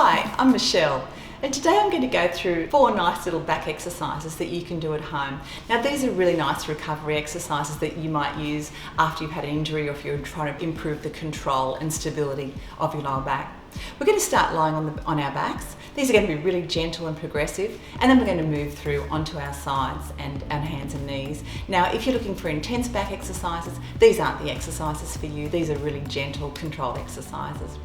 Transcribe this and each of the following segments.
Hi, I'm Michelle, and today I'm going to go through 4 nice little back exercises that you can do at home. Now these are really nice recovery exercises that you might use after you've had an injury or if you're trying to improve the control and stability of your lower back. We're going to start lying on our backs. These are going to be really gentle and progressive, and then we're going to move through onto our sides and hands and knees. Now if you're looking for intense back exercises, these aren't the exercises for you. These are really gentle, controlled exercises.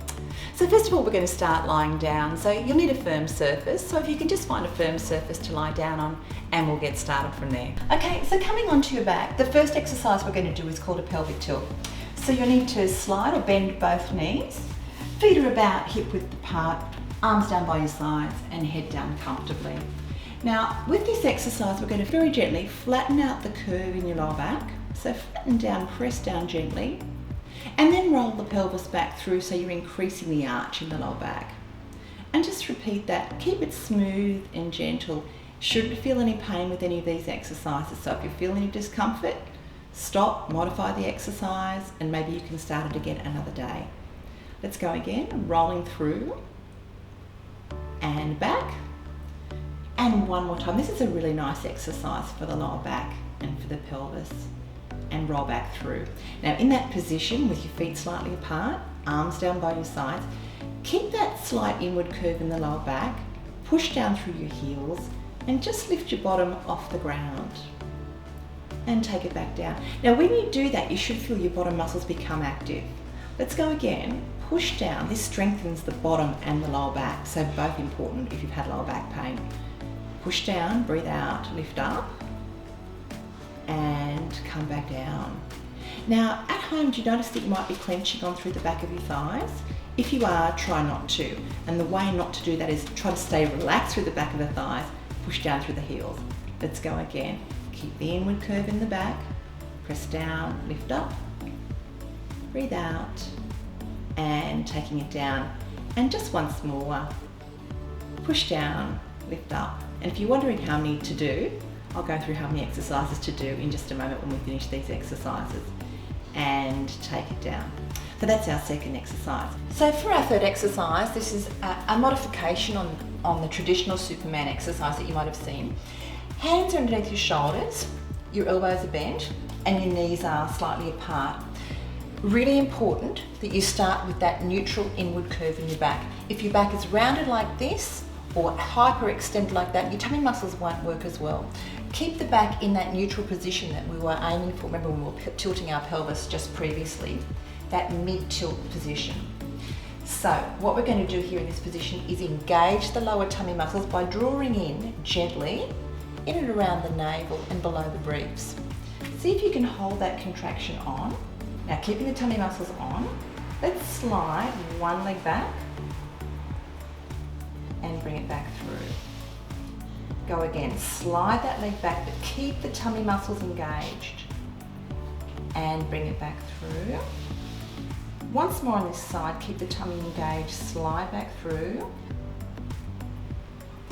So first of all, we're going to start lying down. So you'll need a firm surface. So if you can just find a firm surface to lie down on, and we'll get started from there. Okay, so coming onto your back, the first exercise we're going to do is called a pelvic tilt. So you'll need to slide or bend both knees. Feet are about hip width apart, arms down by your sides, and head down comfortably. Now, with this exercise, we're going to very gently flatten out the curve in your lower back. So flatten down, press down gently, and then roll the pelvis back through so you're increasing the arch in the lower back. And just repeat that. Keep it smooth and gentle. Shouldn't feel any pain with any of these exercises. So if you feel any discomfort, stop, modify the exercise, and maybe you can start it again another day. Let's go again, rolling through and back. And one more time. This is a really nice exercise for the lower back and for the pelvis. And roll back through. Now in that position with your feet slightly apart, arms down by your sides, keep that slight inward curve in the lower back, push down through your heels, and just lift your bottom off the ground. And take it back down. Now when you do that, you should feel your bottom muscles become active. Let's go again. Push down. This strengthens the bottom and the lower back, so both important if you've had lower back pain. Push down, breathe out, lift up, and come back down. Now at home, do you notice that you might be clenching on through the back of your thighs? If you are, try not to. And the way not to do that is try to stay relaxed through the back of the thighs, push down through the heels. Let's go again. Keep the inward curve in the back, press down, lift up, breathe out, and taking it down. And just once more, push down, lift up. And if you're wondering how many to do, I'll go through how many exercises to do in just a moment when we finish these exercises. And take it down. So that's our second exercise. So for our third exercise, this is a modification on the traditional Superman exercise that you might have seen. Hands are underneath your shoulders, your elbows are bent, and your knees are slightly apart. Really important that you start with that neutral inward curve in your back. If your back is rounded like this, or hyperextended like that, your tummy muscles won't work as well. Keep the back in that neutral position that we were aiming for. Remember when we were tilting our pelvis just previously, that mid-tilt position. So what we're going to do here in this position is engage the lower tummy muscles by drawing in gently in and around the navel and below the briefs. See if you can hold that contraction on. Now keeping the tummy muscles on, let's slide one leg back and bring it back through. Go again, slide that leg back, but keep the tummy muscles engaged. And bring it back through. Once more on this side, keep the tummy engaged, slide back through.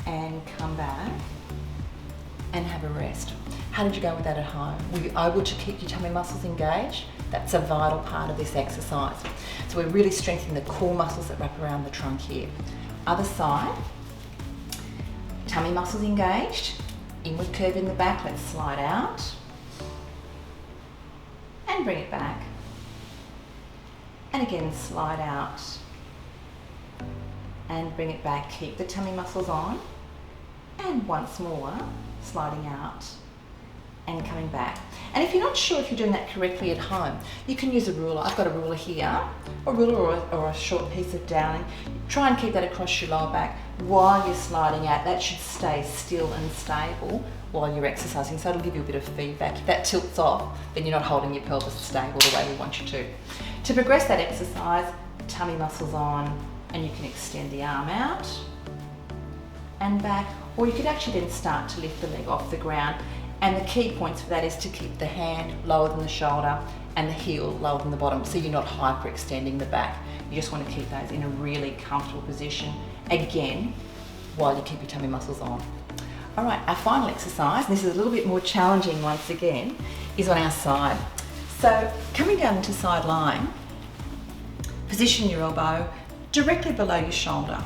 And come back and have a rest. How did you go with that at home? Were you able to keep your tummy muscles engaged? That's a vital part of this exercise. So we're really strengthening the core muscles that wrap around the trunk here. Other side, tummy muscles engaged, inward curve in the back, let's slide out and bring it back. And again, slide out and bring it back. Keep the tummy muscles on, and once more, sliding out and coming back. And if you're not sure if you're doing that correctly at home, you can use a ruler. I've got a ruler here, a ruler or a short piece of doweling. Try and keep that across your lower back while you're sliding out. That should stay still and stable while you're exercising, so it'll give you a bit of feedback. If that tilts off, then you're not holding your pelvis stable the way we want you to. To progress that exercise, tummy muscles on, and you can extend the arm out and back, or you could actually then start to lift the leg off the ground. And the key points for that is to keep the hand lower than the shoulder and the heel lower than the bottom, so you're not hyperextending the back. You just want to keep those in a really comfortable position, again, while you keep your tummy muscles on. All right, our final exercise, and this is a little bit more challenging once again, is on our side. So coming down into side lying, position your elbow directly below your shoulder.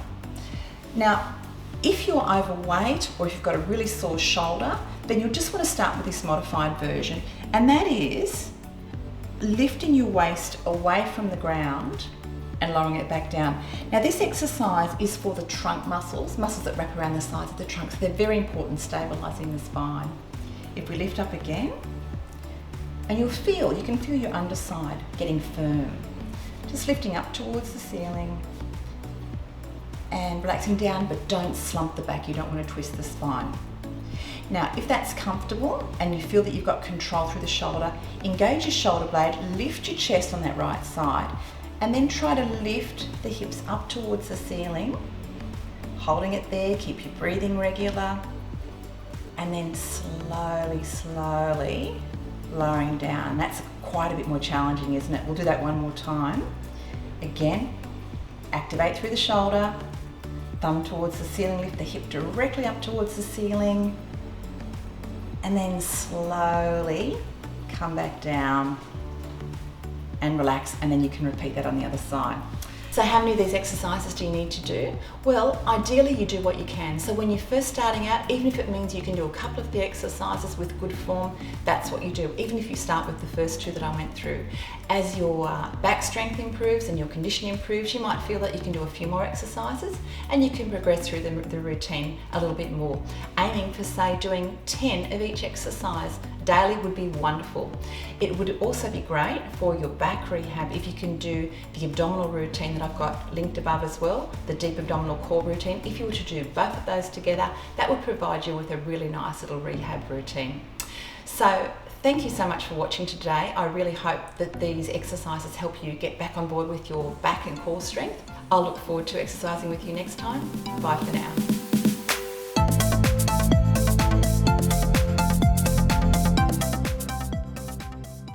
Now, if you're overweight or if you've got a really sore shoulder, then you'll just want to start with this modified version, and that is lifting your waist away from the ground and lowering it back down. Now, this exercise is for the trunk muscles that wrap around the sides of the trunk, so they're very important, stabilising the spine. If we lift up again, and you can feel your underside getting firm. Just lifting up towards the ceiling and relaxing down, but don't slump the back. You don't want to twist the spine. Now, if that's comfortable and you feel that you've got control through the shoulder, engage your shoulder blade, lift your chest on that right side, and then try to lift the hips up towards the ceiling, holding it there, keep your breathing regular, and then slowly lowering down. That's quite a bit more challenging, isn't it? We'll do that one more time. Again, activate through the shoulder, thumb towards the ceiling, lift the hip directly up towards the ceiling, and then slowly come back down and relax, and then you can repeat that on the other side. So how many of these exercises do you need to do? Well, ideally you do what you can. So when you're first starting out, even if it means you can do a couple of the exercises with good form, that's what you do, even if you start with the first two that I went through. As your back strength improves and your condition improves, you might feel that you can do a few more exercises and you can progress through the routine a little bit more. Aiming for, say, doing 10 of each exercise daily would be wonderful. It would also be great for your back rehab if you can do the abdominal routine that I've got linked above as well, the deep abdominal core routine. If you were to do both of those together, that would provide you with a really nice little rehab routine. So thank you so much for watching today. I really hope that these exercises help you get back on board with your back and core strength. I'll look forward to exercising with you next time. Bye for now.